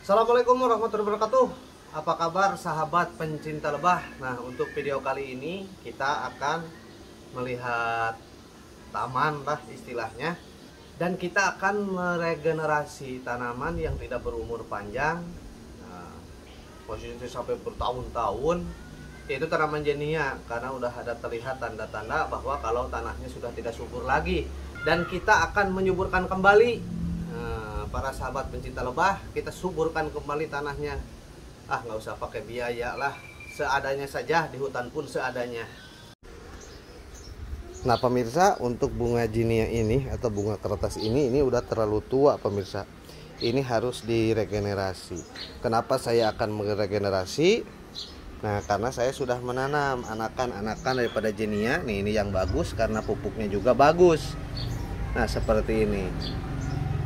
Assalamualaikum warahmatullahi wabarakatuh. Apa kabar sahabat pencinta lebah? Nah, untuk video kali ini kita akan melihat taman lah istilahnya, dan kita akan meregenerasi tanaman yang tidak berumur panjang, nah, posisinya sampai bertahun-tahun, yaitu tanaman jenia, karena udah ada terlihat tanda-tanda bahwa kalau tanahnya sudah tidak subur lagi, dan kita akan menyuburkan kembali. Para sahabat pencinta lebah, kita suburkan kembali tanahnya. Nggak usah pakai biaya lah, seadanya saja, di hutan pun seadanya. Nah pemirsa, untuk bunga jinia ini atau bunga kertas ini udah terlalu tua pemirsa. Ini harus diregenerasi. Kenapa saya akan meregenerasi? Nah, karena saya sudah menanam anakan-anakan daripada jinia. Nih, ini yang bagus karena pupuknya juga bagus. Nah, seperti ini.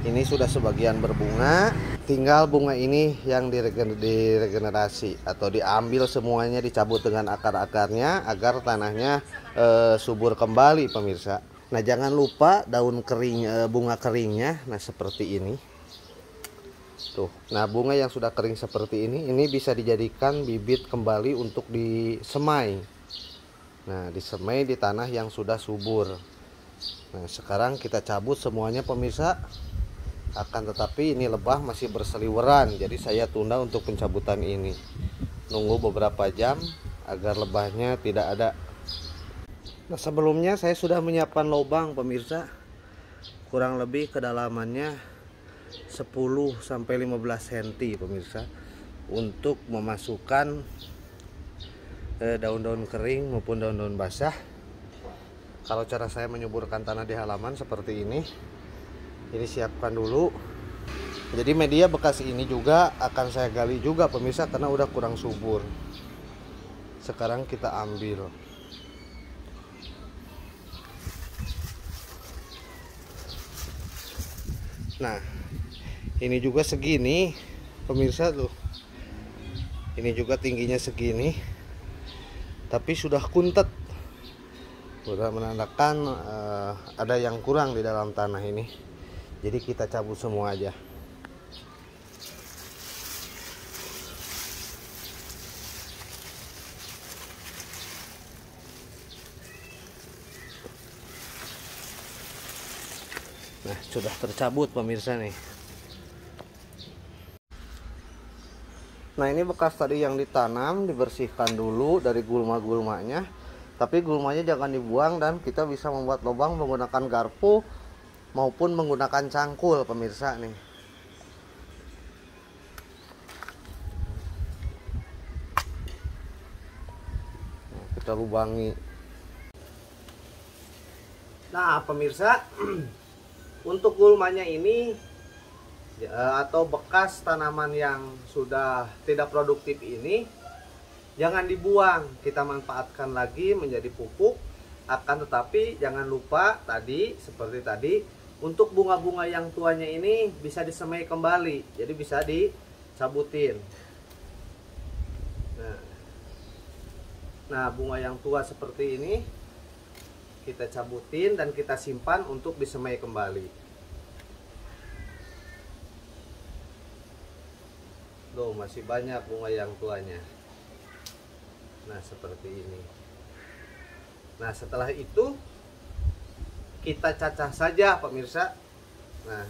Ini sudah sebagian berbunga, tinggal bunga ini yang diregenerasi atau diambil semuanya, dicabut dengan akar-akarnya agar tanahnya subur kembali pemirsa. Nah, jangan lupa daun kering, bunga keringnya. Nah, seperti ini tuh. Nah, bunga yang sudah kering seperti ini bisa dijadikan bibit kembali untuk disemai. Nah, disemai di tanah yang sudah subur. Nah, sekarang kita cabut semuanya pemirsa. Akan tetapi ini lebah masih berseliweran, jadi saya tunda untuk pencabutan ini. Nunggu beberapa jam agar lebahnya tidak ada. Nah, sebelumnya saya sudah menyiapkan lubang pemirsa, kurang lebih kedalamannya 10-15 cm pemirsa, untuk memasukkan daun-daun kering maupun daun-daun basah. Kalau cara saya menyuburkan tanah di halaman seperti ini siapkan dulu. Jadi media bekas ini juga akan saya gali juga pemirsa, karena udah kurang subur. Sekarang kita ambil. Nah, ini juga segini pemirsa tuh. Ini juga tingginya segini, tapi sudah kuntet. Sudah menandakan ada yang kurang di dalam tanah ini. Jadi kita cabut semua aja. Nah, sudah tercabut pemirsa nih. Nah, ini bekas tadi yang ditanam, dibersihkan dulu dari gulma-gulmanya. Tapi gulmanya jangan dibuang, dan kita bisa membuat lubang menggunakan garpu maupun menggunakan cangkul pemirsa nih. Nah, kita lubangi. Nah pemirsa, untuk gulmanya ini atau bekas tanaman yang sudah tidak produktif ini jangan dibuang, kita manfaatkan lagi menjadi pupuk. Akan tetapi jangan lupa tadi, seperti tadi, untuk bunga-bunga yang tuanya ini bisa disemai kembali, jadi bisa dicabutin. Nah, bunga yang tua seperti ini kita cabutin dan kita simpan untuk disemai kembali. Loh, masih banyak bunga yang tuanya. Nah, seperti ini. Nah, setelah itu kita cacah saja pemirsa. Nah,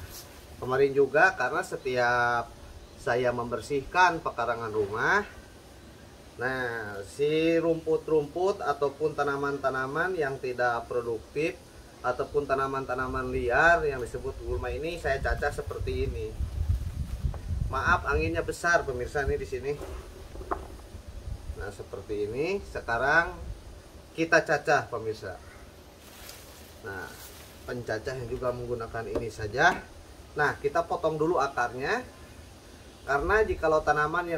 kemarin juga karena setiap saya membersihkan pekarangan rumah, nah si rumput-rumput ataupun tanaman-tanaman yang tidak produktif ataupun tanaman-tanaman liar yang disebut gulma ini saya cacah seperti ini. Maaf, anginnya besar pemirsa nih di sini. Nah, seperti ini. Sekarang kita cacah pemirsa. Nah, pencacahnya juga menggunakan ini saja. Nah, kita potong dulu akarnya, karena jikalau tanaman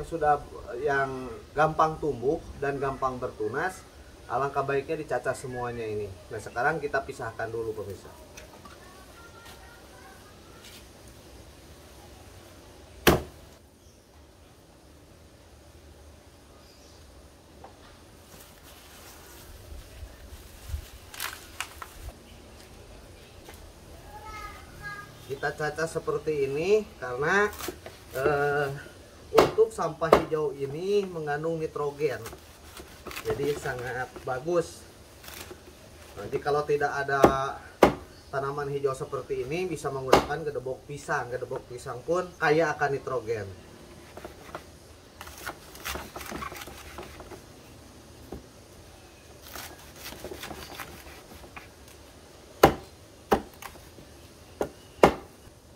yang gampang tumbuh dan gampang bertunas, alangkah baiknya dicacah semuanya ini. Nah, sekarang kita pisahkan dulu pemirsa. Kita cacah seperti ini karena untuk sampah hijau ini mengandung nitrogen, jadi sangat bagus. Nanti kalau tidak ada tanaman hijau seperti ini, bisa menggunakan gedebok pisang. Gedebok pisang pun kaya akan nitrogen.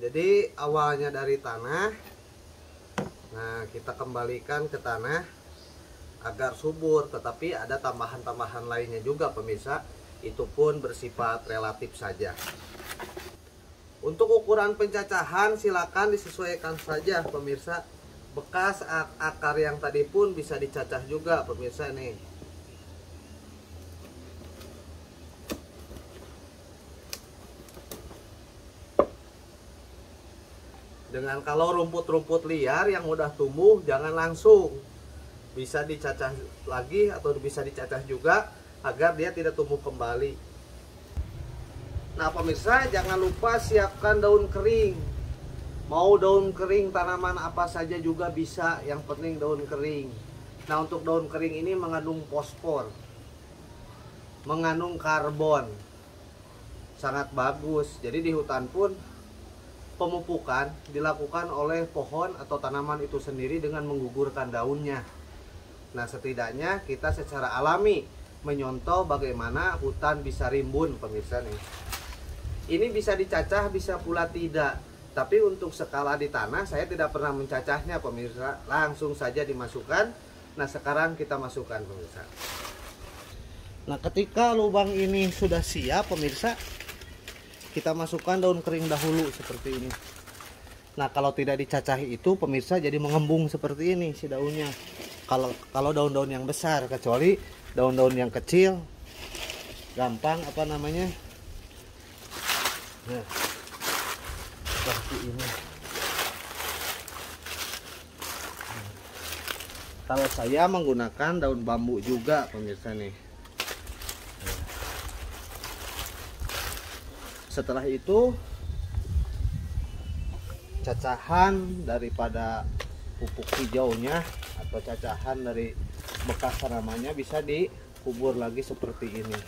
Jadi awalnya dari tanah, nah kita kembalikan ke tanah agar subur, tetapi ada tambahan-tambahan lainnya juga pemirsa, itu pun bersifat relatif saja. Untuk ukuran pencacahan silakan disesuaikan saja pemirsa. Bekas akar yang tadi pun bisa dicacah juga pemirsa nih. Dengan kalau rumput-rumput liar yang udah tumbuh, jangan langsung, bisa dicacah lagi atau bisa dicacah juga agar dia tidak tumbuh kembali. Nah pemirsa, jangan lupa siapkan daun kering. Mau daun kering tanaman apa saja juga bisa, yang penting daun kering. Nah untuk daun kering ini mengandung fosfor, mengandung karbon, sangat bagus. Jadi di hutan pun pemupukan dilakukan oleh pohon atau tanaman itu sendiri dengan menggugurkan daunnya. Nah setidaknya kita secara alami menyontoh bagaimana hutan bisa rimbun pemirsa nih. Ini bisa dicacah, bisa pula tidak. Tapi untuk skala di tanah saya tidak pernah mencacahnya pemirsa, langsung saja dimasukkan. Nah sekarang kita masukkan pemirsa. Nah ketika lubang ini sudah siap pemirsa, kita masukkan daun kering dahulu seperti ini. Nah kalau tidak dicacahi itu pemirsa jadi mengembung seperti ini si daunnya. Kalau daun-daun yang besar, kecuali daun-daun yang kecil gampang apa namanya, nah seperti ini. Kalau saya menggunakan daun bambu juga pemirsa nih. Setelah itu cacahan daripada pupuk hijaunya atau cacahan dari bekas tanamannya bisa dikubur lagi seperti ini.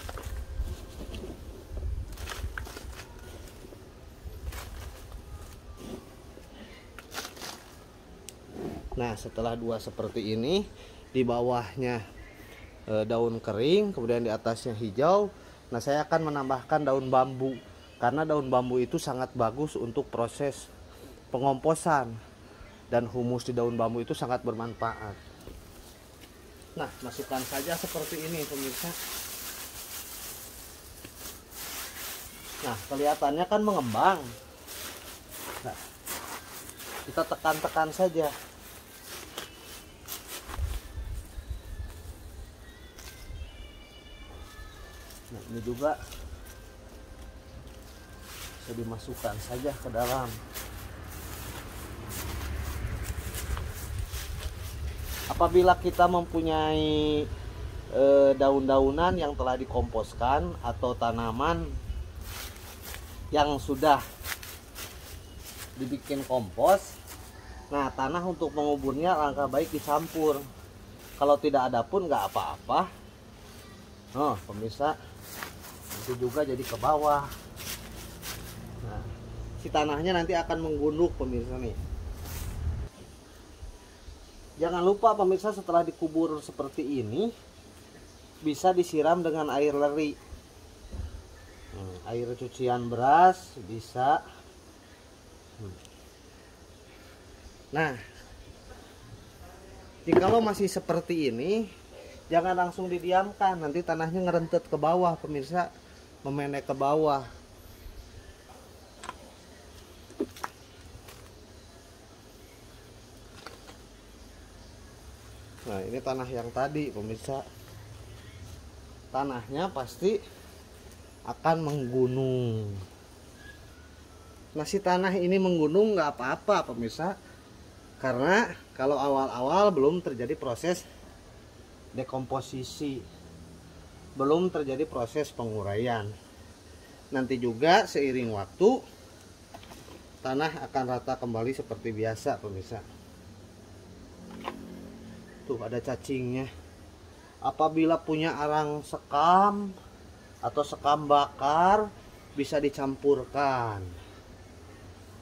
Nah setelah dua seperti ini, di bawahnya daun kering, kemudian di atasnya hijau. Nah saya akan menambahkan daun bambu, karena daun bambu itu sangat bagus untuk proses pengomposan, dan humus di daun bambu itu sangat bermanfaat. Nah masukkan saja seperti ini pemirsa. Nah kelihatannya kan mengembang. Nah, kita tekan-tekan saja. Nah ini juga bisa dimasukkan saja ke dalam. Apabila kita mempunyai daun-daunan yang telah dikomposkan atau tanaman yang sudah dibikin kompos, nah tanah untuk menguburnya langkah baik dicampur. Kalau tidak ada pun nggak apa-apa. Oh pemirsa, itu juga jadi ke bawah. Nah, si tanahnya nanti akan menggunduk pemirsa nih. Jangan lupa pemirsa, setelah dikubur seperti ini bisa disiram dengan air leri. Air cucian beras bisa. Nah, jikalau masih seperti ini, jangan langsung didiamkan, nanti tanahnya ngerentet ke bawah pemirsa, memendek ke bawah. Nah ini tanah yang tadi pemirsa, tanahnya pasti akan menggunung. Nah si tanah ini menggunung nggak apa-apa pemirsa, karena kalau awal-awal belum terjadi proses dekomposisi, belum terjadi proses penguraian. Nanti juga seiring waktu tanah akan rata kembali seperti biasa pemirsa. Tuh ada cacingnya. Apabila punya arang sekam atau sekam bakar bisa dicampurkan.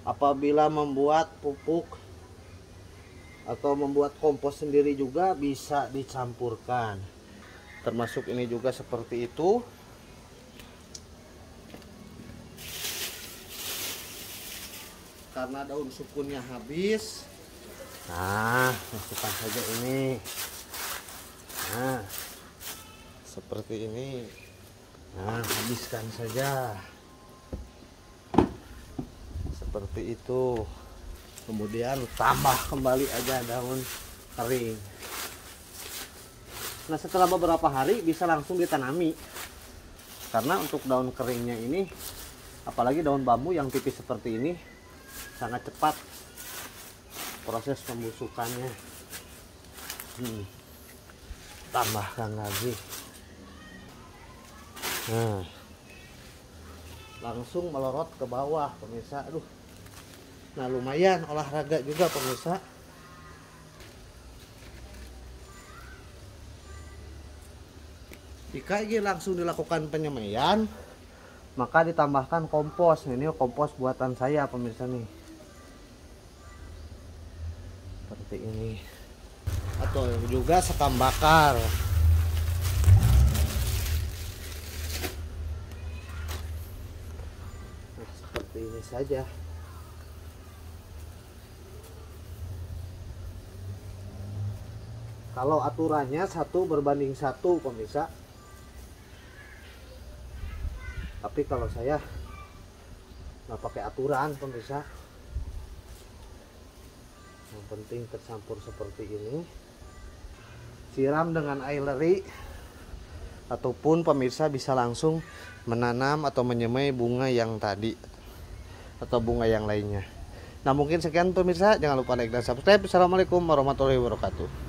Apabila membuat pupuk atau membuat kompos sendiri juga bisa dicampurkan. Termasuk ini juga seperti itu. Karena daun sukunnya habis, nah masukkan saja ini. Nah seperti ini. Nah habiskan saja seperti itu. Kemudian tambah kembali aja daun kering. Nah setelah beberapa hari bisa langsung ditanami. Karena untuk daun keringnya ini, apalagi daun bambu yang tipis seperti ini, sangat cepat proses pembusukannya. Tambahkan lagi. Nah langsung melorot ke bawah pemirsa. Aduh, nah lumayan olahraga juga pemirsa. Jika ingin langsung dilakukan penyemaian, maka ditambahkan kompos. Ini kompos buatan saya pemirsa nih, seperti ini. Atau juga sekam bakar. Nah, seperti ini saja. Kalau aturannya 1:1 pemirsa. Tapi kalau saya nggak pakai aturan pemirsa. Yang penting tercampur seperti ini. Siram dengan air leri. Ataupun pemirsa bisa langsung menanam atau menyemai bunga yang tadi atau bunga yang lainnya. Nah mungkin sekian pemirsa, jangan lupa like dan subscribe. Assalamualaikum warahmatullahi wabarakatuh.